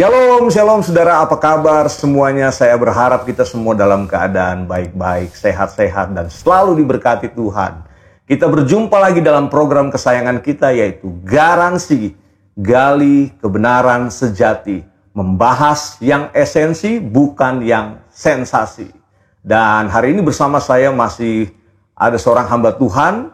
Shalom, shalom saudara, apa kabar semuanya? Saya berharap kita semua dalam keadaan baik-baik, sehat-sehat, dan selalu diberkati Tuhan. Kita berjumpa lagi dalam program kesayangan kita, yaitu Garansi Gali Kebenaran Sejati. Membahas yang esensi, bukan yang sensasi. Dan hari ini bersama saya masih ada seorang hamba Tuhan,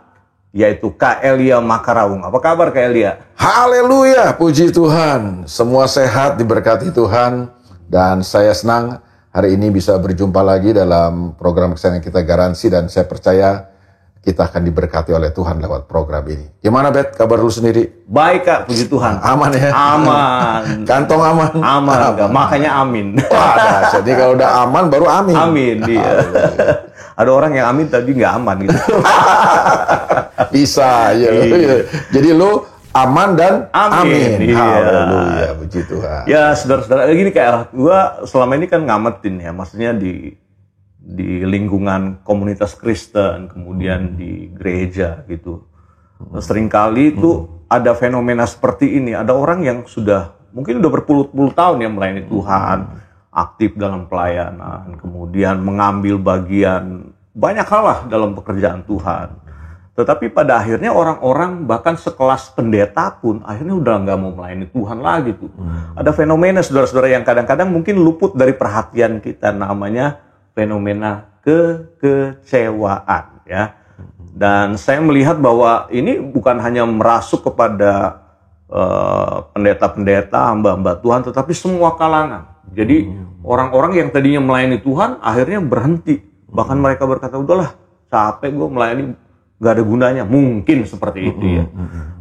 yaitu Kak Elia Makaraung. Apa kabar Kak Elia? Haleluya, puji Tuhan. Semua sehat, diberkati Tuhan. Dan saya senang hari ini bisa berjumpa lagi dalam program kesayangan kita Garansi. Dan saya percaya kita akan diberkati oleh Tuhan lewat program ini. Gimana Bet, kabar lu sendiri? Baik Kak, puji Tuhan. Aman ya? Aman. Kantong aman? Aman. Makanya amin. Wah, jadi kalau udah aman baru amin. Amin, iya. Ada orang yang amin tadi nggak aman gitu. Bisa, ya. Iya. Jadi lu aman dan amin. Iya. Haleluya, puji Tuhan. Ya, saudara-saudara, gini kayak gua selama ini kan ngamatin ya, maksudnya di lingkungan komunitas Kristen, kemudian di gereja gitu. Seringkali itu ada fenomena seperti ini. Ada orang yang mungkin udah berpuluh-puluh tahun ya melayani Tuhan, aktif dalam pelayanan, kemudian mengambil bagian banyak hal lah dalam pekerjaan Tuhan. Tetapi pada akhirnya orang-orang bahkan sekelas pendeta pun akhirnya udah nggak mau melayani Tuhan lagi tuh. Ada fenomena saudara-saudara yang kadang-kadang mungkin luput dari perhatian kita, namanya fenomena kekecewaan ya. Dan saya melihat bahwa ini bukan hanya merasuk kepada pendeta-pendeta, hamba-hamba Tuhan, tetapi semua kalangan. Jadi orang-orang yang tadinya melayani Tuhan akhirnya berhenti. Bahkan mereka berkata, udahlah capek gue melayani, gak ada gunanya. Mungkin seperti itu ya.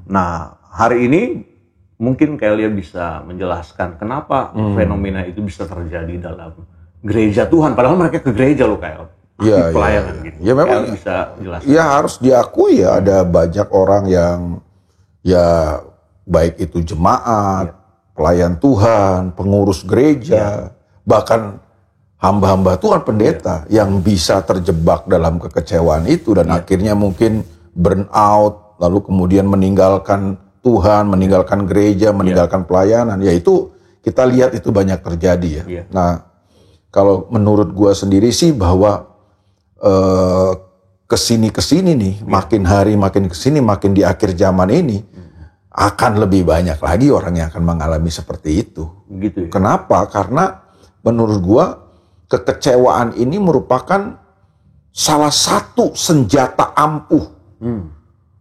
Nah, hari ini mungkin Elia bisa menjelaskan kenapa fenomena itu bisa terjadi dalam gereja Tuhan. Padahal mereka ke gereja loh kayak pelayanan gitu. Ya memang bisa jelaskan. Ya harus diakui ya, ada banyak orang yang ya baik itu jemaat, pelayan Tuhan, pengurus gereja, bahkan hamba-hamba Tuhan, pendeta yang bisa terjebak dalam kekecewaan itu dan akhirnya mungkin burn out, lalu kemudian meninggalkan Tuhan, meninggalkan gereja, meninggalkan pelayanan. Ya itu kita lihat itu banyak terjadi ya. Nah, kalau menurut gua sendiri sih bahwa kesini nih, makin hari makin kesini, makin di akhir zaman ini akan lebih banyak lagi orang yang akan mengalami seperti itu. Gitu ya? Kenapa? Karena menurut gua kekecewaan ini merupakan salah satu senjata ampuh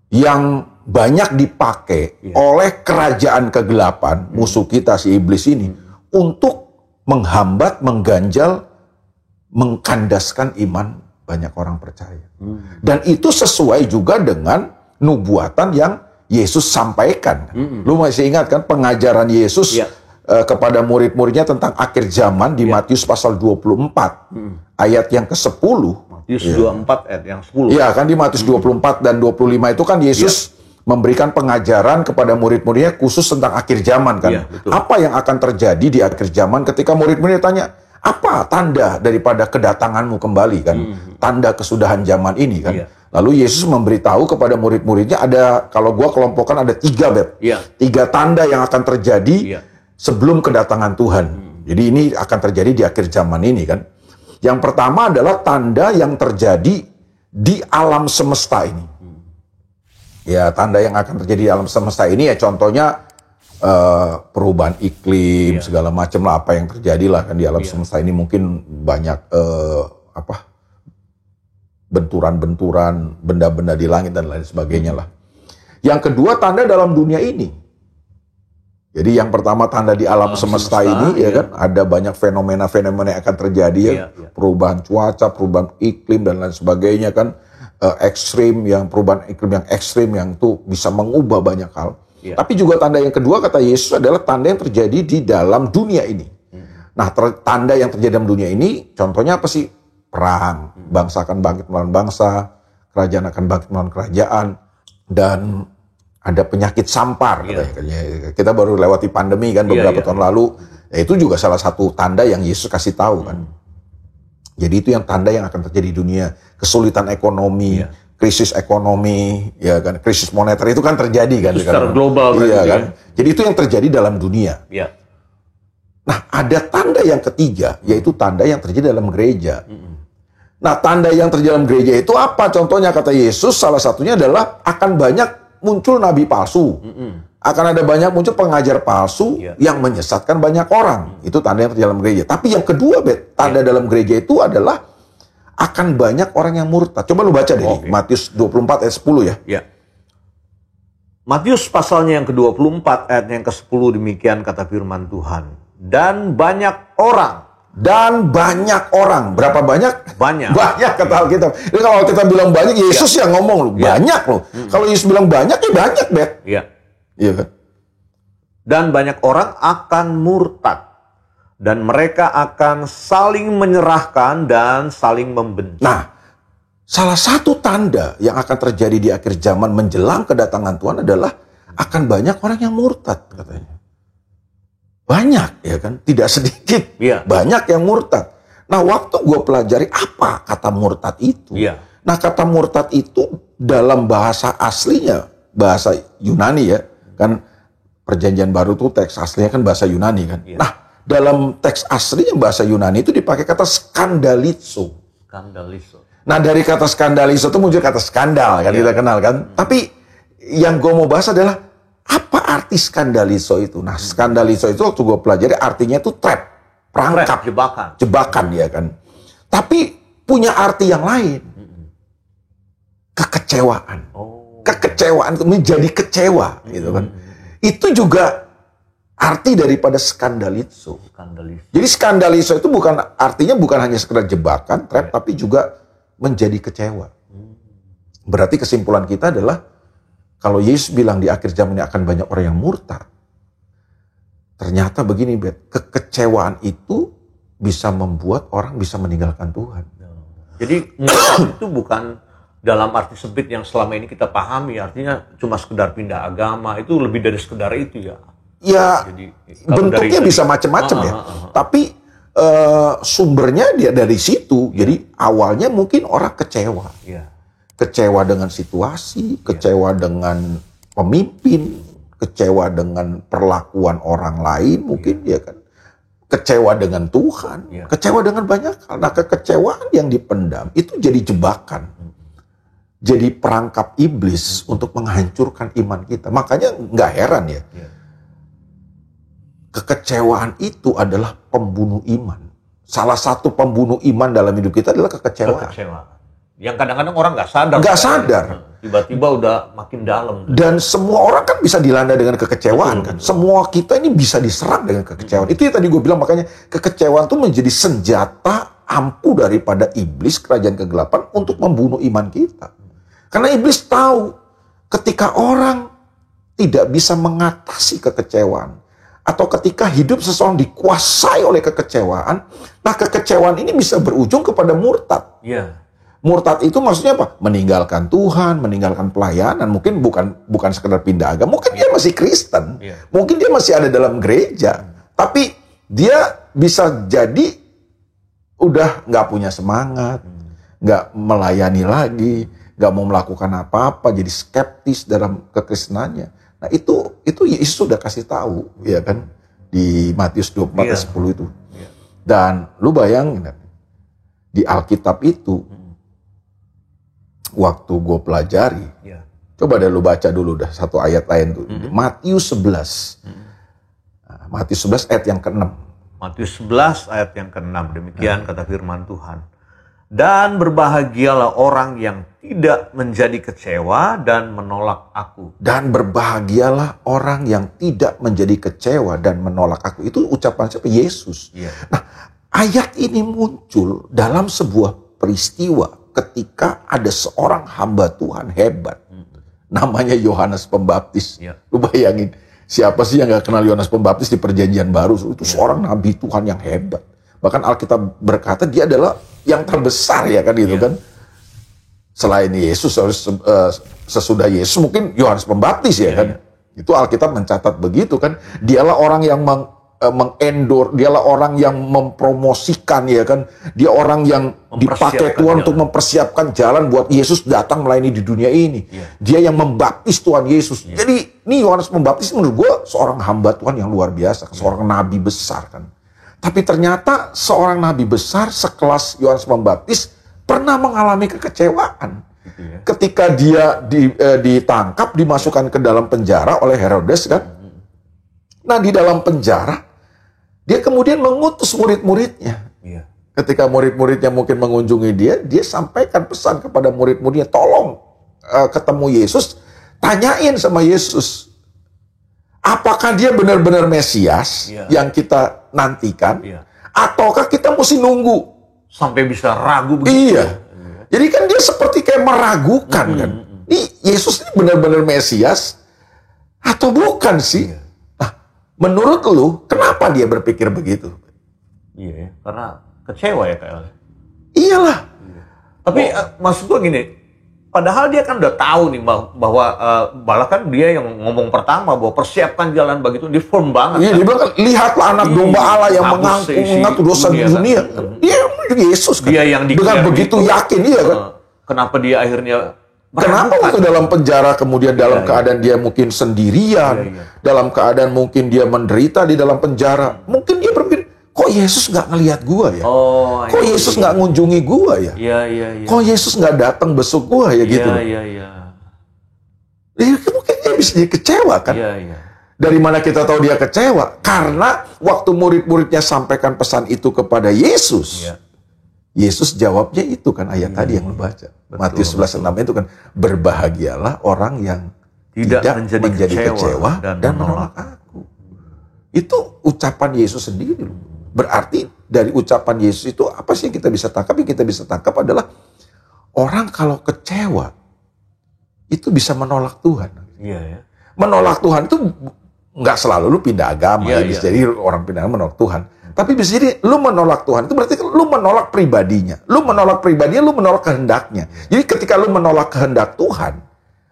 yang banyak dipakai oleh kerajaan kegelapan, musuh kita si iblis ini, untuk menghambat, mengganjal, mengkandaskan iman banyak orang percaya. Dan itu sesuai juga dengan nubuatan yang Yesus sampaikan. Lu masih ingat kan pengajaran Yesus kepada murid-muridnya tentang akhir zaman di Matius pasal 24 ayat yang ke-10. Matius 24 ayat yang 10. Iya kan, di Matius 24 dan 25 itu kan Yesus memberikan pengajaran kepada murid-muridnya khusus tentang akhir zaman kan. Apa yang akan terjadi di akhir zaman ketika murid-muridnya tanya, apa tanda daripada kedatanganmu kembali kan? Tanda kesudahan zaman ini kan. Lalu Yesus memberitahu kepada murid-muridnya ada, kalau gua kelompokkan ada 3 Bet. 3 tanda yang akan terjadi sebelum kedatangan Tuhan. Jadi ini akan terjadi di akhir zaman ini kan. Yang pertama adalah tanda yang terjadi di alam semesta ini. Ya, tanda yang akan terjadi di alam semesta ini ya contohnya perubahan iklim, segala macam lah, apa yang terjadi lah kan di alam semesta ini. Mungkin banyak benturan-benturan, benda-benda di langit dan lain sebagainya lah. Yang kedua, tanda dalam dunia ini. Jadi yang pertama tanda di alam semesta ini ya kan, ada banyak fenomena-fenomena yang akan terjadi perubahan cuaca, perubahan iklim dan lain sebagainya kan, perubahan iklim yang ekstrim yang tuh bisa mengubah banyak hal. Tapi juga tanda yang kedua kata Yesus adalah tanda yang terjadi di dalam dunia ini. Nah, tanda yang terjadi dalam dunia ini contohnya apa sih? Perang, bangsa akan bangkit melawan bangsa, kerajaan akan bangkit melawan kerajaan, dan ada penyakit sampar. Kita baru lewati pandemi kan beberapa tahun lalu. Ya, itu juga salah satu tanda yang Yesus kasih tahu kan. Jadi itu yang tanda yang akan terjadi di dunia. Kesulitan ekonomi, krisis ekonomi, ya kan, krisis moneter itu kan terjadi kan secara global kan. Jadi itu yang terjadi dalam dunia. Nah, ada tanda yang ketiga, yaitu tanda yang terjadi dalam gereja. Nah, tanda yang terjadi dalam gereja itu apa? Contohnya kata Yesus, salah satunya adalah akan banyak muncul nabi palsu. Akan ada banyak muncul pengajar palsu yang menyesatkan banyak orang. Itu tanda yang terjadi dalam gereja. Tapi yang kedua, tanda dalam gereja itu adalah akan banyak orang yang murtad. Coba lu baca dari Matius 24 ayat 10 ya. Ya. Matius pasalnya yang ke-24 ayat yang ke-10 demikian kata firman Tuhan. Dan banyak orang. Berapa banyak? Banyak kata Alkitab. Jadi kalau kita bilang banyak, Yesus yang ngomong loh. Banyak loh. Kalau Yesus bilang banyak, ya banyak, Bet. Iya. Iya kan? Dan banyak orang akan murtad. Dan mereka akan saling menyerahkan dan saling membenci. Nah, salah satu tanda yang akan terjadi di akhir zaman menjelang kedatangan Tuhan adalah akan banyak orang yang murtad, katanya. Banyak, ya kan? Tidak sedikit. Banyak yang murtad. Nah, waktu gue pelajari apa kata murtad itu. Nah, kata murtad itu dalam bahasa aslinya, bahasa Yunani ya. Kan Perjanjian Baru tuh teks aslinya kan bahasa Yunani kan. Nah, dalam teks aslinya bahasa Yunani itu dipakai kata skandalizo. Nah, dari kata skandalizo itu muncul kata skandal kan, kita kenal kan. Tapi yang gue mau bahas adalah apa arti skandalizo itu? Nah, skandalizo itu waktu gue pelajari artinya itu trap, perangkap, jebakan ya kan. Tapi punya arti yang lain. Kekecewaan. Kekecewaan itu menjadi kecewa gitu kan. Itu juga arti daripada skandalizo. Jadi skandalizo itu artinya bukan hanya sekedar jebakan, trap, tapi juga menjadi kecewa. Berarti kesimpulan kita adalah kalau Yesus bilang di akhir zaman ini akan banyak orang yang murtad, ternyata begini, Bet, kekecewaan itu bisa membuat orang bisa meninggalkan Tuhan. Jadi murtad itu bukan dalam arti sempit yang selama ini kita pahami, artinya cuma sekedar pindah agama, itu lebih dari sekedar itu ya. Ya, jadi, bentuknya bisa macam-macam ya. Tapi sumbernya dia dari situ. Jadi awalnya mungkin orang kecewa. Kecewa dengan situasi, kecewa dengan pemimpin, kecewa dengan perlakuan orang lain mungkin ya kan. Kecewa dengan Tuhan, kecewa dengan banyak hal. Nah, kekecewaan yang dipendam itu jadi jebakan. Jadi perangkap iblis untuk menghancurkan iman kita. Makanya nggak heran ya. Kekecewaan itu adalah pembunuh iman. Salah satu pembunuh iman dalam hidup kita adalah kekecewaan. Yang kadang-kadang orang nggak sadar. Nggak sadar. Tiba-tiba udah makin dalam. Dan semua orang kan bisa dilanda dengan kekecewaan kan. Semua kita ini bisa diserang dengan kekecewaan. Itu yang tadi gue bilang, makanya kekecewaan itu menjadi senjata ampuh daripada iblis, kerajaan kegelapan, untuk membunuh iman kita. Karena iblis tahu ketika orang tidak bisa mengatasi kekecewaan, atau ketika hidup seseorang dikuasai oleh kekecewaan, nah kekecewaan ini bisa berujung kepada murtad. Murtad itu maksudnya apa? Meninggalkan Tuhan, meninggalkan pelayanan. Mungkin bukan sekedar pindah agama. Mungkin dia masih Kristen. Mungkin dia masih ada dalam gereja. Tapi dia bisa jadi udah nggak punya semangat, nggak melayani lagi, nggak mau melakukan apa-apa, jadi skeptis dalam kekristenannya. Nah itu Yesus sudah kasih tahu, ya kan, di Matius 24 ayat 10 itu. Dan lu bayangin, di Alkitab itu, waktu gue pelajari, coba deh lu baca dulu dah satu ayat lain tuh, Matius 11. Matius 11 ayat yang ke-6. Matius 11 ayat yang ke-6, demikian kata firman Tuhan. Dan berbahagialah orang yang tidak menjadi kecewa dan menolak aku. Dan berbahagialah orang yang tidak menjadi kecewa dan menolak aku. Itu ucapan siapa? Yesus. Nah, ayat ini muncul dalam sebuah peristiwa ketika ada seorang hamba Tuhan hebat. Namanya Yohanes Pembaptis. Lu bayangin, siapa sih yang gak kenal Yohanes Pembaptis di Perjanjian Baru? Itu seorang nabi Tuhan yang hebat. Bahkan Alkitab berkata dia adalah yang terbesar ya kan, gitu kan. Selain Yesus, sesudah Yesus mungkin Yohanes Pembaptis ya kan. Itu Alkitab mencatat begitu kan. Dialah orang yang mengendor, dialah orang yang mempromosikan ya kan. Dia orang yang dipakai Tuhan untuk mempersiapkan jalan buat Yesus datang melayani di dunia ini. Dia yang membaptis Tuhan Yesus. Jadi ini Yohanes Pembaptis menurut gue seorang hamba Tuhan yang luar biasa, seorang nabi besar kan. Tapi ternyata seorang nabi besar sekelas Yohanes Pembaptis pernah mengalami kekecewaan. Gitu ya. Ketika dia ditangkap, dimasukkan ke dalam penjara oleh Herodes kan. Nah, di dalam penjara, dia kemudian mengutus murid-muridnya. Iya. Ketika murid-muridnya mungkin mengunjungi dia, dia sampaikan pesan kepada murid-muridnya, tolong ketemu Yesus, tanyain sama Yesus. Apakah dia benar-benar Mesias yang kita nantikan? Ataukah kita mesti nunggu? Sampai bisa ragu begitu. Iya. Jadi kan dia seperti kayak meragukan kan. Ini Yesus ini benar-benar Mesias atau bukan sih? Nah, menurut lu kenapa dia berpikir begitu? Iya, karena kecewa ya Kak. Iyalah. Tapi maksud gua gini, padahal dia kan udah tahu nih bahwa bahkan dia yang ngomong pertama bahwa persiapkan jalan bagi itu, dia firm banget. Iya, kan? dia bilang kan, lihatlah anak domba Allah yang mengaku dosa dunia. Dia Yesus kan. Dia yang dengan begitu yakin dia kan. Kenapa dia akhirnya kenapa waktu dalam penjara kemudian dalam keadaan dia mungkin sendirian, dalam keadaan mungkin dia menderita di dalam penjara, mungkin dia berpikir, kok Yesus nggak ngelihat gua ya? Kok Yesus nggak ngunjungi gua ya? Kok Yesus nggak datang besok gua ya gitu? Mungkin dia bisa jadi kecewa kan? Dari mana kita tahu dia kecewa? Karena waktu murid-muridnya sampaikan pesan itu kepada Yesus, Yesus jawabnya itu kan ayat tadi yang lu baca. Matius 11:6 itu kan, berbahagialah orang yang tidak menjadi kecewa dan menolak aku. Itu ucapan Yesus sendiri loh. Berarti dari ucapan Yesus itu apa sih yang kita bisa tangkap? Yang kita bisa tangkap adalah orang kalau kecewa itu bisa menolak Tuhan. Menolak Tuhan itu nggak selalu lu pindah agama. Bisa jadi orang pindah agama menolak Tuhan. Tapi bisa jadi lu menolak Tuhan itu berarti lu menolak pribadinya. Lu menolak pribadinya, lu menolak kehendaknya. Jadi ketika lu menolak kehendak Tuhan,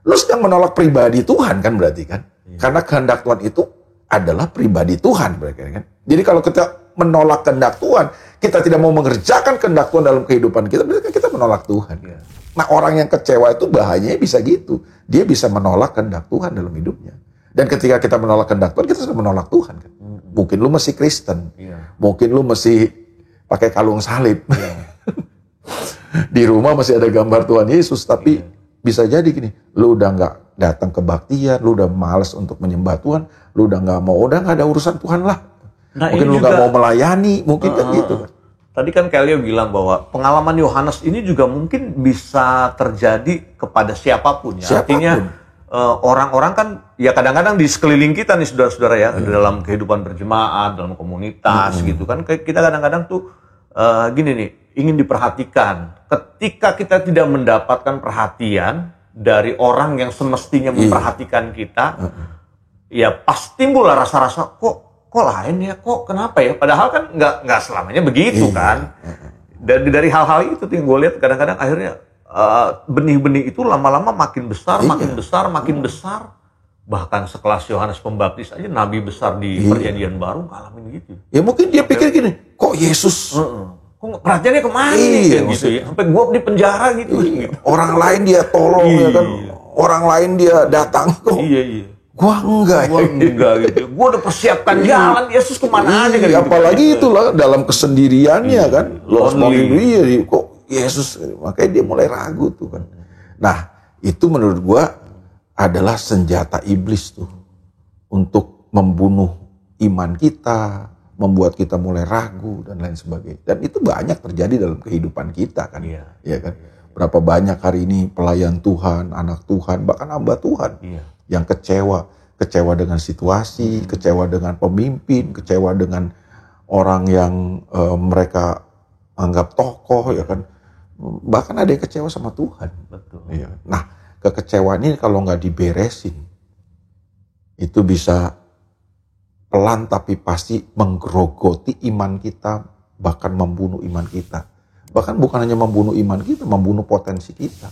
lu sedang menolak pribadi Tuhan kan berarti kan? Karena kehendak Tuhan itu adalah pribadi Tuhan berarti kan? Jadi kalau kita menolak kehendak Tuhan, kita tidak mau mengerjakan kehendak Tuhan dalam kehidupan kita, berarti kita menolak Tuhan. Nah, orang yang kecewa itu bahayanya bisa gitu. Dia bisa menolak kehendak Tuhan dalam hidupnya. Dan ketika kita menolak kehendak Tuhan, kita sudah menolak Tuhan kan? Mungkin lu masih Kristen. Mungkin lu masih pakai kalung salib. Di rumah masih ada gambar Tuhan Yesus, tapi bisa jadi gini, lu udah nggak datang kebaktian, lu udah malas untuk menyembah Tuhan, lu udah nggak ada urusan Tuhan lah. Nah, mungkin lu nggak mau melayani, mungkin kan gitu. Tadi kan Kelly bilang bahwa pengalaman Yohanes ini juga mungkin bisa terjadi kepada siapapun ya. Artinya orang-orang kan ya kadang-kadang di sekeliling kita nih saudara-saudara ya, dalam kehidupan berjemaat, dalam komunitas gitu kan, kita kadang-kadang tuh gini nih, ingin diperhatikan. Ketika kita tidak mendapatkan perhatian dari orang yang semestinya memperhatikan kita, ya pasti timbullah rasa-rasa kok lain ya, kok kenapa ya? Padahal kan nggak selamanya begitu kan. Dari hal-hal itu yang gue lihat kadang-kadang akhirnya benih-benih itu lama-lama makin besar, makin besar. Bahkan sekelas Yohanes Pembaptis aja, nabi besar di Perjanjian Baru ngalamin gitu. Ya mungkin dia pikir gini, kok Yesus? Kok perhatiannya kemana nih? Gitu ya. Sampai gua di penjara gitu. Orang lain dia tolong ya kan, orang lain dia datang kok. Gua enggak gitu. Gua udah persiapkan jalan, Yesus kemana aja kan? Apalagi itulah dalam kesendiriannya kan, lonely. Kok Yesus, makanya dia mulai ragu tuh kan. Nah, itu menurut gua adalah senjata iblis tuh untuk membunuh iman kita, membuat kita mulai ragu dan lain sebagainya. Dan itu banyak terjadi dalam kehidupan kita kan. Iya kan? Berapa banyak hari ini pelayan Tuhan, anak Tuhan, bahkan hamba Tuhan yang kecewa dengan situasi, kecewa dengan pemimpin, kecewa dengan orang yang mereka anggap tokoh ya kan. Bahkan ada yang kecewa sama Tuhan. Betul. Iya. Nah, kekecewaan ini kalau nggak diberesin, itu bisa pelan tapi pasti menggerogoti iman kita, bahkan membunuh iman kita. Bahkan bukan hanya membunuh iman kita, membunuh potensi kita.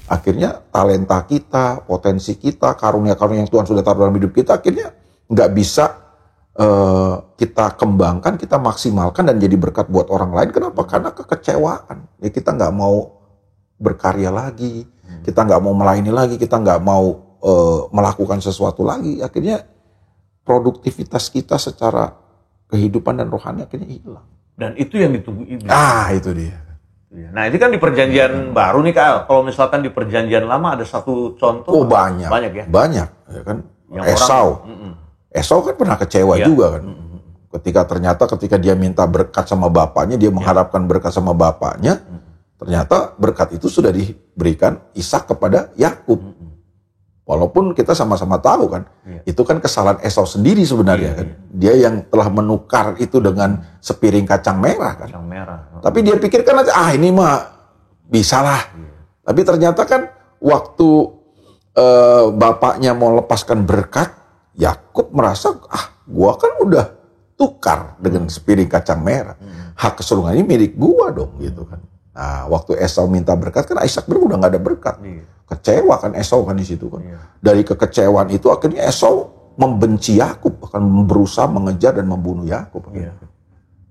Akhirnya talenta kita, potensi kita, karunia-karunia yang Tuhan sudah taruh dalam hidup kita, akhirnya nggak bisa kita kembangkan, kita maksimalkan dan jadi berkat buat orang lain. Kenapa? Karena kekecewaan. Ya, kita nggak mau berkarya lagi, kita nggak mau melayani lagi, kita nggak mau melakukan sesuatu lagi. Akhirnya produktivitas kita secara kehidupan dan rohani akhirnya hilang. Dan itu yang ditunggu iblis. Itu dia. Nah, ini kan di perjanjian baru nih, Kak. Kalau misalkan di perjanjian lama ada satu contoh. Banyak. Banyak ya? Banyak, ya kan? Yang Esau. Esau kan pernah kecewa juga kan. Ketika dia minta berkat sama bapaknya, dia mengharapkan berkat sama bapaknya, ternyata berkat itu sudah diberikan Ishak kepada Yakub. Walaupun kita sama-sama tahu kan, itu kan kesalahan Esau sendiri sebenarnya kan. Dia yang telah menukar itu dengan sepiring kacang merah kan. Kacang merah. Tapi dia pikirkan aja, ini mah bisalah. Tapi ternyata kan waktu bapaknya mau lepaskan berkat, Yakub merasa, gua kan udah tukar dengan sepiring kacang merah. Hak kesulungan ini milik gua dong gitu kan. Nah, waktu Esau minta berkat kan Ishak udah nggak ada berkat. Kecewa kan Esau kan di situ kan. Dari kekecewaan itu akhirnya Esau membenci Yakub, akan berusaha mengejar dan membunuh Yakub.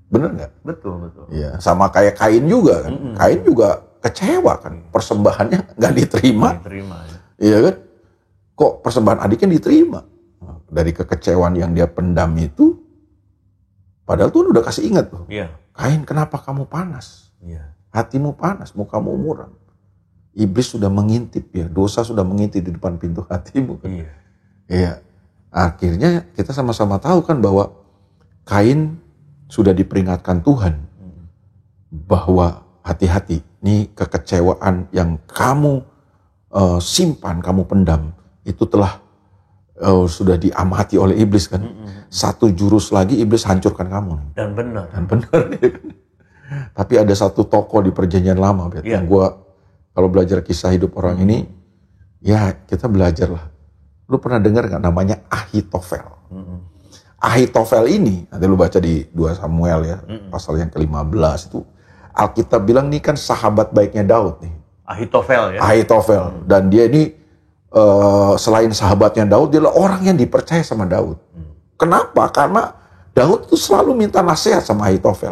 Bener nggak? Betul. Iya, sama kayak Kain juga kan. Kain juga kecewa kan, persembahannya nggak diterima. Iya kan? Kok persembahan adiknya diterima? Dari kekecewaan yang dia pendam itu, padahal Tuhan udah kasih ingat tuh. Kain, kenapa kamu panas? Hatimu panas, mukamu muram. Iblis sudah mengintip ya, dosa sudah mengintip di depan pintu hatimu kan. Iya. Akhirnya kita sama-sama tahu kan bahwa Kain sudah diperingatkan Tuhan bahwa hati-hati, nih kekecewaan yang kamu simpan, kamu pendam, itu telah sudah diamati oleh iblis kan. Satu jurus lagi iblis hancurkan kamu. Dan benar. Tapi ada satu tokoh di perjanjian lama, yang gue kalau belajar kisah hidup orang ini, ya kita belajar lah. Lu pernah dengar nggak namanya Ahitofel? Ahitofel ini, nanti lu baca di 2 Samuel ya, pasal yang ke-15 itu, Alkitab bilang ini kan sahabat baiknya Daud nih. Ahitofel ya? Ahitofel. Dan dia ini selain sahabatnya Daud, dia adalah orang yang dipercaya sama Daud. Kenapa? Karena Daud itu selalu minta nasihat sama Ahitofel.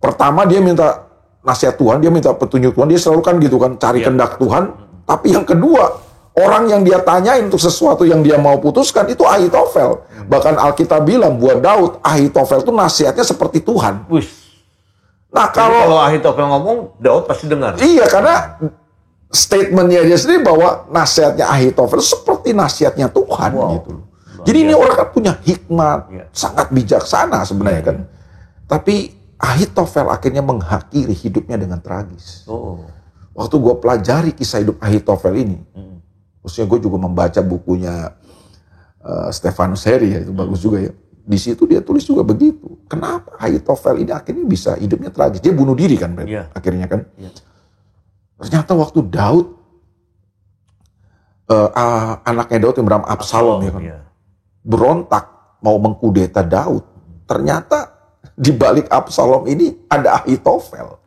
Pertama dia minta nasihat Tuhan, dia minta petunjuk Tuhan, dia selalu kan gitu kan, cari kehendak Tuhan. Tapi yang kedua, orang yang dia tanyain untuk sesuatu yang dia mau putuskan itu Ahitofel. Bahkan Alkitab bilang buat Daud, Ahitofel itu nasihatnya seperti Tuhan. Nah kalau Ahitofel ngomong, Daud pasti dengar. Iya, karena statementnya dia sendiri bahwa nasihatnya Ahitofel seperti nasihatnya Tuhan gitu. Jadi ini orang kan punya hikmat, sangat bijaksana sebenarnya kan. Tapi Ahitofel akhirnya mengakhiri hidupnya dengan tragis. Waktu gue pelajari kisah hidup Ahitofel ini, khususnya gue juga membaca bukunya Stefanus Heri, ya, itu bagus juga ya. Di situ dia tulis juga begitu. Kenapa Ahitofel ini akhirnya bisa hidupnya tragis? Dia bunuh diri kan, akhirnya kan. Ternyata waktu Daud, anaknya Daud yang bernama Absalom ya kan, berontak mau mengkudeta Daud. Ternyata di balik Absalom ini ada Ahitofel.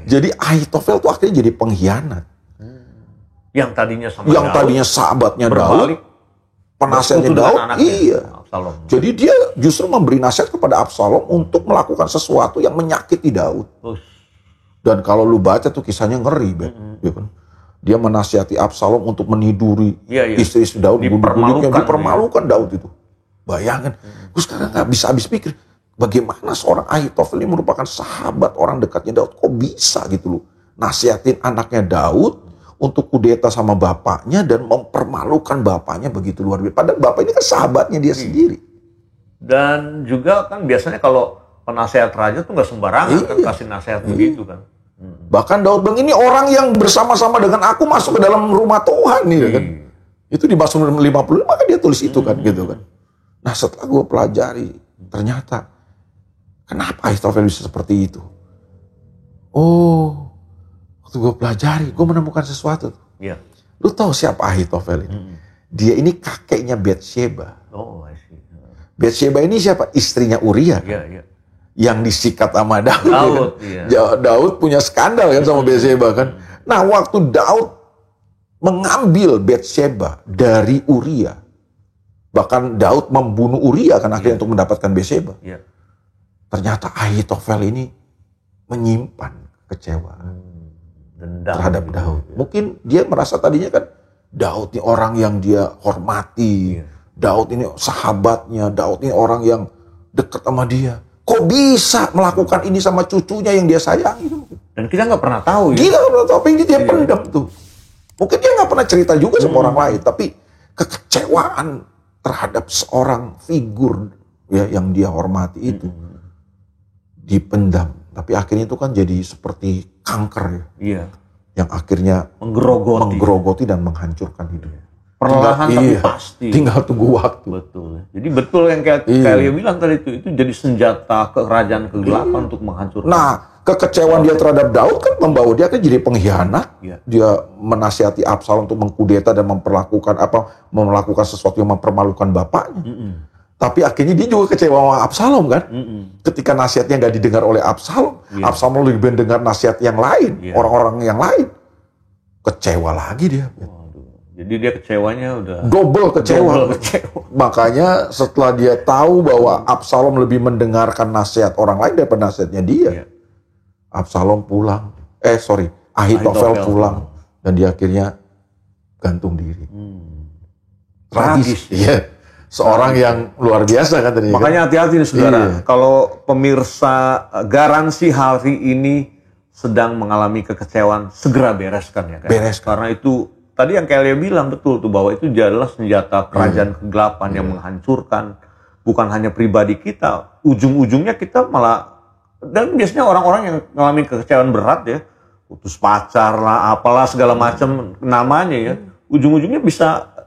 Jadi Ahitofel tuh akhirnya jadi pengkhianat. Yang tadinya sahabatnya Daud, penasihatnya Daud, Absalom. Jadi dia justru memberi nasihat kepada Absalom untuk melakukan sesuatu yang menyakiti Daud. Dan kalau lu baca tuh kisahnya ngeri, ya kan? Dia menasihati Absalom untuk meniduri istri-istri Daud, dipermalukan Daud itu. Bayangkan, gue sekarang nggak bisa habis pikir. Bagaimana seorang Ahitofel ini merupakan sahabat orang dekatnya Daud, kok bisa gitu loh nasihatin anaknya Daud untuk kudeta sama bapaknya dan mempermalukan bapaknya begitu luar biasa. Padahal bapak ini kan sahabatnya dia sendiri. Dan juga kan biasanya kalau penasehat raja tuh nggak sembarangan kan kasih nasihat begitu kan. Bahkan Daud bilang ini orang yang bersama-sama dengan aku masuk ke dalam rumah Tuhan nih kan. Itu di Mazmur 55 kan dia tulis itu kan gitu kan. Nah setelah gue pelajari ternyata kenapa Ahitofel bisa seperti itu? Waktu gue pelajari, gue menemukan sesuatu. Lu tahu siapa Ahitofel ini? Dia ini kakeknya Batsheba. Batsheba ini siapa? Istrinya Uria. Yang disikat sama Daud. Daud punya skandal kan sama Batsheba kan. Nah waktu Daud mengambil Batsheba dari Uria, bahkan Daud membunuh Uria kan akhirnya untuk mendapatkan Batsheba. Ternyata Ahitofel ini menyimpan kekecewaan terhadap Daud. Mungkin dia merasa tadinya kan Daud ini orang yang dia hormati, Daud ini sahabatnya, Daud ini orang yang dekat sama dia. Kok bisa melakukan ini sama cucunya yang dia sayangi? Dan kita nggak pernah tahu ya. Kita nggak pernah tahu apa yang dia pendam tuh. Mungkin dia nggak pernah cerita juga sama orang lain, tapi kekecewaan terhadap seorang figur ya yang dia hormati itu dipendam. Tapi akhirnya itu kan jadi seperti kanker ya. Iya. Yang akhirnya menggerogoti dan menghancurkan hidup. Perlahan tapi pasti. Tinggal tunggu waktu. Betul. Jadi betul yang kayak Lia bilang tadi itu jadi senjata kerajaan kegelapan untuk menghancurkan. Nah, kekecewaan dia terhadap Daud kan membawa dia kan jadi pengkhianat. Dia menasihati Absalom untuk mengkudeta dan melakukan sesuatu yang mempermalukan bapaknya. Tapi akhirnya dia juga kecewa sama Absalom kan. Ketika nasihatnya nggak didengar oleh Absalom, Absalom lebih mendengar nasihat yang lain, orang-orang yang lain. Kecewa lagi dia. Jadi dia kecewanya udah double kecewa. Makanya setelah dia tahu bahwa Absalom lebih mendengarkan nasihat orang lain daripada nasihatnya dia, Absalom pulang. Ahitofel pulang dan dia akhirnya gantung diri. Tragis. Iya. Seorang yang luar biasa kan tadi. Makanya hati-hati nih saudara. Kalau pemirsa garansi hari ini sedang mengalami kekecewaan, segera bereskan ya kan. Karena itu tadi yang Lia bilang betul tuh bahwa itu adalah senjata kerajaan kegelapan yang menghancurkan bukan hanya pribadi kita, ujung-ujungnya kita malah, dan biasanya orang-orang yang mengalami kekecewaan berat ya, putus pacar lah, apalah segala macam namanya ya, ujung-ujungnya bisa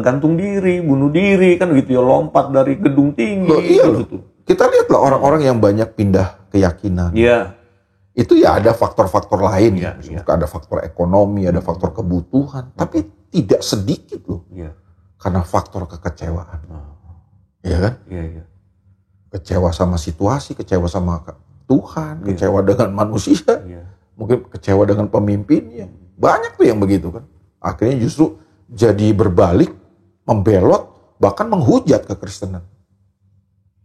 gantung diri, bunuh diri kan gitu ya, lompat dari gedung tinggi. Gitu. Kita lihatlah orang-orang yang banyak pindah keyakinan. Iya. Itu ya ada faktor-faktor lain, ada faktor ekonomi, ada faktor kebutuhan, tapi tidak sedikit loh, karena faktor kekecewaan, ya kan? Kecewa sama situasi, kecewa sama Tuhan, kecewa dengan manusia, mungkin kecewa dengan pemimpinnya, banyak tuh yang begitu kan. Akhirnya justru jadi berbalik, membelot, bahkan menghujat kekristenan.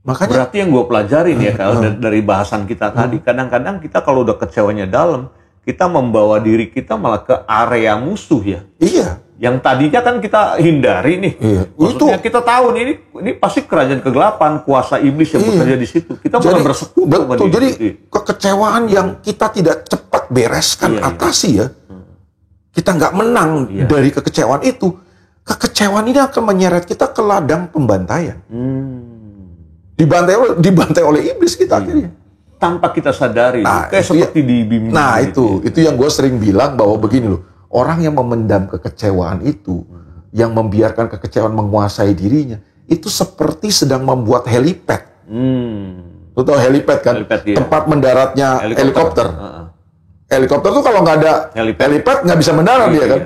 Makanya, berarti yang gue pelajarin ya kalau dari bahasan kita tadi, kadang-kadang kita kalau udah kecewanya dalam, kita membawa diri kita malah ke area musuh ya. Iya. Yang tadinya kan kita hindari nih. Iya. Maksudnya kita tahu nih ini pasti kerajaan kegelapan, kuasa iblis yang bekerja di situ. Kita malah bersekutu. Betul. Jadi kekecewaan yang kita tidak cepat bereskan, atasi ya. Kita nggak menang dari kekecewaan itu. Kekecewaan ini akan menyeret kita ke ladang pembantaian. Dibantai oleh iblis kita akhirnya. Tanpa kita sadari. Kayak seperti dibimbing. Nah itu yang gue sering bilang bahwa begini loh. Orang yang memendam kekecewaan itu, yang membiarkan kekecewaan menguasai dirinya, itu seperti sedang membuat helipad. Lu tahu helipad kan? Tempat mendaratnya helikopter. Helikopter tuh kalau nggak ada helipad nggak bisa mendarat dia kan.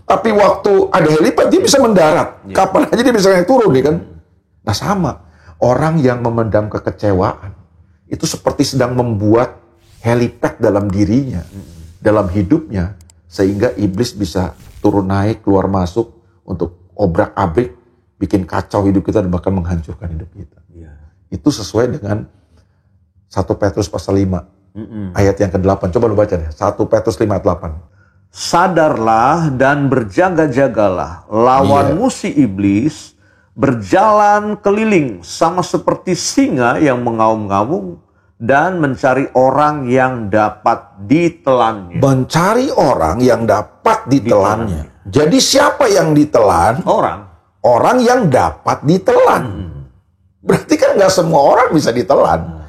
Tapi waktu ada helipad dia bisa mendarat. Kapan aja dia bisa naik turun dia kan. Nah sama. Orang yang memendam kekecewaan itu seperti sedang membuat helipad dalam dirinya, dalam hidupnya, sehingga iblis bisa turun naik, keluar masuk untuk obrak-abrik, bikin kacau hidup kita dan bahkan menghancurkan hidup kita. Itu sesuai dengan 1 Petrus pasal 5 ayat yang ke-8. Coba lu baca deh, 1 Petrus 5 ayat 8. Sadarlah dan berjaga-jagalah, lawanmu si iblis berjalan keliling sama seperti singa yang mengaum-ngaum dan mencari orang yang dapat ditelannya. Mencari orang yang dapat ditelannya. Jadi siapa yang ditelan? Orang yang dapat ditelan. Berarti kan nggak semua orang bisa ditelan.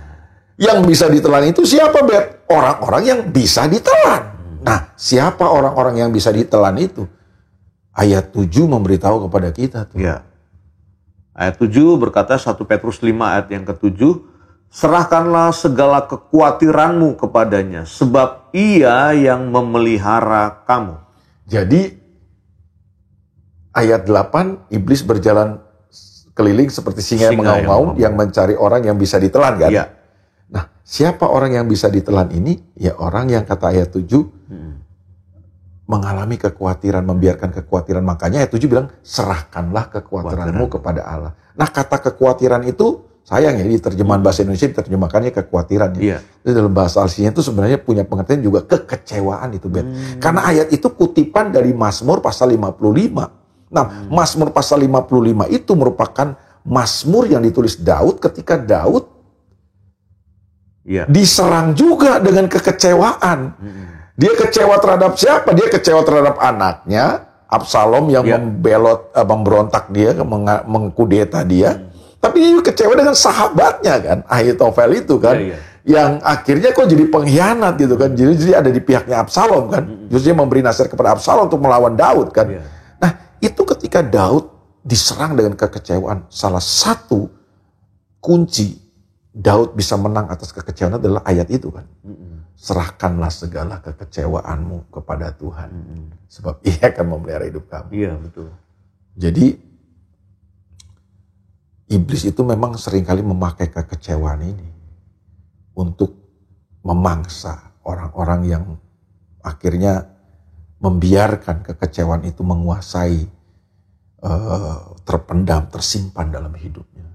Yang bisa ditelan itu siapa, Bet? Orang-orang yang bisa ditelan. Nah, siapa orang-orang yang bisa ditelan itu? Ayat 7 memberitahu kepada kita tuh. Ayat 7 berkata 1 Petrus 5 ayat yang ke-7, serahkanlah segala kekhawatiranmu kepadanya, sebab ia yang memelihara kamu. Jadi ayat 8, iblis berjalan keliling seperti singa yang mengaum-ngaum yang mencari orang yang bisa ditelan kan? Nah, siapa orang yang bisa ditelan ini? Ya orang yang kata ayat 7 mengalami kekhawatiran, membiarkan kekhawatiran. Makanya ayat 7 bilang, serahkanlah kekhawatiranmu kepada Allah. Nah, kata kekhawatiran itu, sayang ya, di terjemahan bahasa Indonesia diterjemahkannya kekhawatiran. Itu dalam bahasa aslinya itu sebenarnya punya pengertian juga kekecewaan itu, Ben. Karena ayat itu kutipan dari Mazmur pasal 55. Nah, Mazmur pasal 55 itu merupakan Mazmur yang ditulis Daud ketika Daud Iya. diserang juga dengan kekecewaan. Dia kecewa terhadap siapa? Dia kecewa terhadap anaknya, Absalom yang memberontak dia, mengkudeta dia. Tapi dia juga kecewa dengan sahabatnya kan, Ahitofel itu kan. Yang akhirnya kok jadi pengkhianat gitu kan. Jadi ada di pihaknya Absalom kan. Justru dia memberi nasihat kepada Absalom untuk melawan Daud kan. Nah, itu ketika Daud diserang dengan kekecewaan, salah satu kunci Daud bisa menang atas kekecewaan adalah ayat itu kan. Serahkanlah segala kekecewaanmu kepada Tuhan. Sebab Ia akan memelihara hidup kamu. Iya, betul. Jadi iblis itu memang seringkali memakai kekecewaan ini untuk memangsa orang-orang yang akhirnya membiarkan kekecewaan itu menguasai, terpendam, tersimpan dalam hidupnya.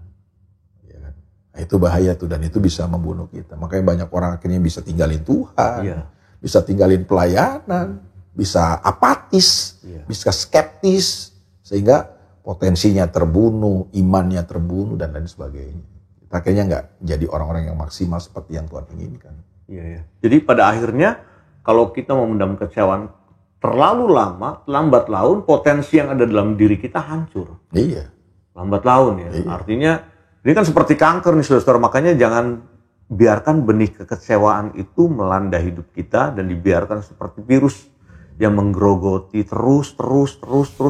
Ya kan? Nah, itu bahaya tuh, dan itu bisa membunuh kita. Makanya banyak orang akhirnya bisa tinggalin Tuhan, bisa tinggalin pelayanan, bisa apatis, bisa skeptis, sehingga potensinya terbunuh, imannya terbunuh, dan lain sebagainya. Kita akhirnya nggak jadi orang-orang yang maksimal seperti yang Tuhan inginkan. Iya. Jadi pada akhirnya kalau kita memendam kecewaan terlalu lama, lambat laun potensi yang ada dalam diri kita hancur. Iya. Lambat laun ya. Iya. Artinya ini kan seperti kanker nih saudara. Makanya jangan biarkan benih kekecewaan itu melanda hidup kita dan dibiarkan seperti virus yang menggerogoti terus.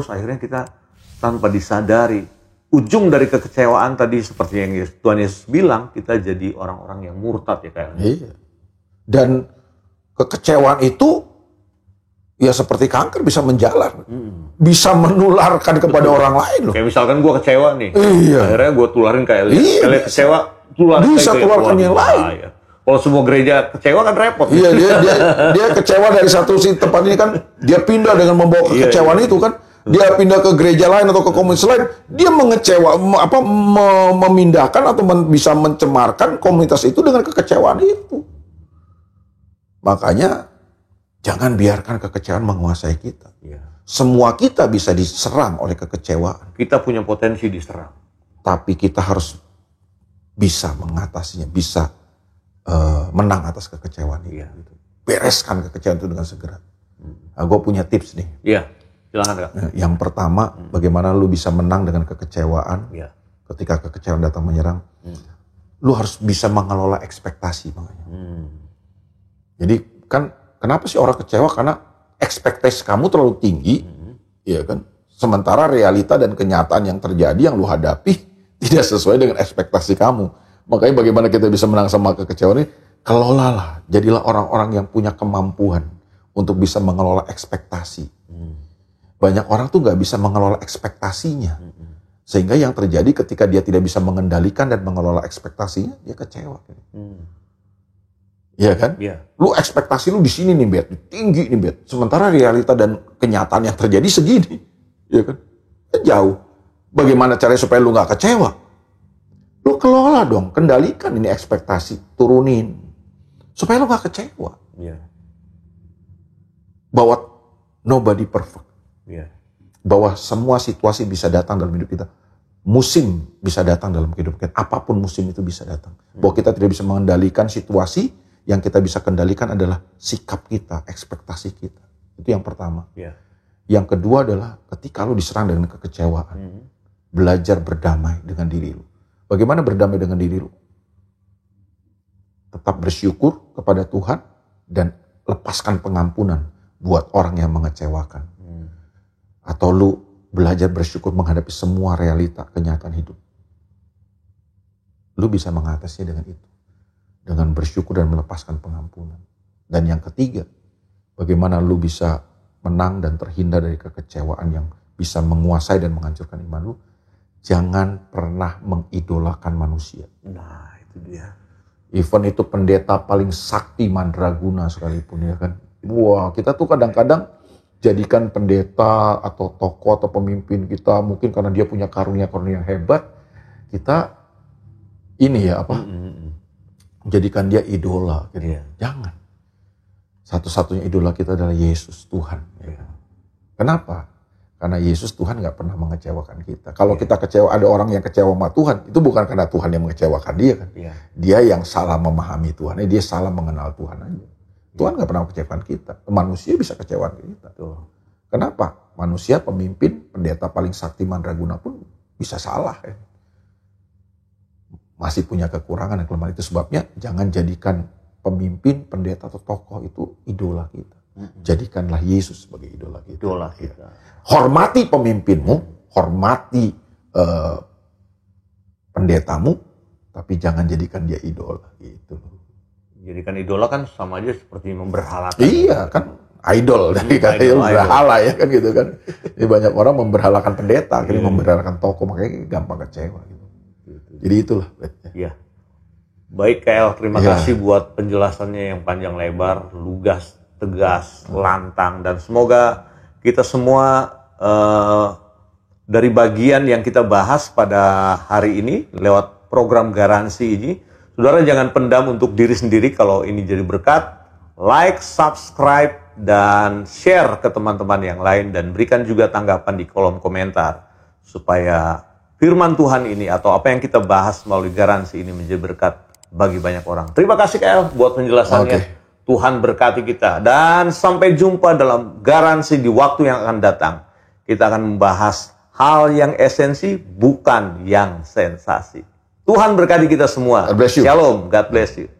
Akhirnya kita tanpa disadari ujung dari kekecewaan tadi seperti yang Tuhan Yesus bilang, kita jadi orang-orang yang murtad ya kayaknya. Iya. Dan kekecewaan itu ya seperti kanker, bisa menjalar. Bisa menularkan kepada orang lain loh. Kayak misalkan gue kecewa nih. Iya. Akhirnya gue tularin kayak Elia kecewa, bisa tularkan yang lain. Ya. Kalau semua gereja kecewa kan repot. Iya, dia kecewa dari satu tempat ini kan, dia pindah dengan membawa kekecewaan itu kan. Dia pindah ke gereja lain atau ke komunitas lain, dia memindahkan atau bisa mencemarkan komunitas itu dengan kekecewaan itu. Makanya jangan biarkan kekecewaan menguasai kita. Semua kita bisa diserang oleh kekecewaan. Kita punya potensi diserang. Tapi kita harus bisa mengatasinya, bisa menang atas kekecewaan itu. Bereskan kekecewaan itu dengan segera. Nah, gue punya tips nih. Iya. Silahkan, Kak. Yang pertama, bagaimana lu bisa menang dengan kekecewaan ketika kekecewaan datang menyerang. Lu harus bisa mengelola ekspektasi. Makanya. Jadi kan kenapa sih orang kecewa? Karena ekspektasi kamu terlalu tinggi, ya kan? Sementara realita dan kenyataan yang terjadi yang lu hadapi tidak sesuai dengan ekspektasi kamu. Makanya bagaimana kita bisa menang sama kekecewaan ini? Kelolalah, jadilah orang-orang yang punya kemampuan untuk bisa mengelola ekspektasi. Banyak orang tuh nggak bisa mengelola ekspektasinya. Sehingga yang terjadi ketika dia tidak bisa mengendalikan dan mengelola ekspektasinya, dia kecewa. Iya kan? Lu ekspektasi lu di sini nih, Bet. Tinggi nih, Bet. Sementara realita dan kenyataan yang terjadi segini. Iya kan? Jauh. Bagaimana caranya supaya lu nggak kecewa? Lu kelola dong, kendalikan ini ekspektasi. Turunin. Supaya lu nggak kecewa. Bahwa nobody perfect. Bahwa semua situasi bisa datang dalam hidup kita. Musim bisa datang dalam kehidupan kita. Apapun musim itu bisa datang. Bahwa kita tidak bisa mengendalikan situasi, yang kita bisa kendalikan adalah sikap kita, ekspektasi kita. Itu yang pertama. Yang kedua adalah ketika lu diserang dengan kekecewaan, belajar berdamai dengan diri lu. Bagaimana berdamai dengan diri lu? Tetap bersyukur kepada Tuhan dan lepaskan pengampunan buat orang yang mengecewakan. Atau lu belajar bersyukur menghadapi semua realita kenyataan hidup. Lu bisa mengatasinya dengan itu. Dengan bersyukur dan melepaskan pengampunan. Dan yang ketiga, bagaimana lu bisa menang dan terhindar dari kekecewaan yang bisa menguasai dan menghancurkan iman lu. Jangan pernah mengidolakan manusia. Nah, itu dia. Even itu pendeta paling sakti mandraguna sekalipun, ya kan. Wah, kita tuh kadang-kadang jadikan pendeta atau tokoh atau pemimpin kita mungkin karena dia punya karunia-karunia yang hebat, kita ini ya jadikan dia idola gitu. Jangan. Satu-satunya idola kita adalah Yesus, Tuhan. Kenapa? Karena Yesus Tuhan nggak pernah mengecewakan kita. Kalau kita kecewa, ada orang yang kecewa sama Tuhan, itu bukan karena Tuhan yang mengecewakan dia kan. Dia yang salah memahami Tuhan, dia salah mengenal Tuhan aja. Tuhan nggak pernah mengecewakan kita. Manusia bisa kecewa kita. Kenapa? Manusia, pemimpin, pendeta paling sakti mandraguna pun bisa salah. Ya. Masih punya kekurangan dan kelemahan. Itu sebabnya jangan jadikan pemimpin, pendeta atau tokoh itu idola kita. Jadikanlah Yesus sebagai idola kita. Hormati pemimpinmu, hormati pendetamu, tapi jangan jadikan dia idola. Gitu. Jadikan idola kan sama aja seperti memberhalakan. Iya kan, idol dari kata berhala ya kan gitu kan. Jadi banyak orang memberhalakan pendeta, akhirnya memberhalakan tokoh, makanya gampang kecewa. Gitu. Jadi itulah. Iya. Baik KL, terima kasih buat penjelasannya yang panjang lebar, lugas, tegas, lantang, dan semoga kita semua dari bagian yang kita bahas pada hari ini lewat program garansi ini, saudara jangan pendam untuk diri sendiri kalau ini jadi berkat. Like, subscribe, dan share ke teman-teman yang lain, dan berikan juga tanggapan di kolom komentar supaya firman Tuhan ini atau apa yang kita bahas melalui garansi ini menjadi berkat bagi banyak orang. Terima kasih KL buat penjelasannya. Tuhan berkati kita. Dan sampai jumpa dalam garansi di waktu yang akan datang. Kita akan membahas hal yang esensi, bukan yang sensasi. Tuhan berkati kita semua. God bless you. Shalom. God bless you.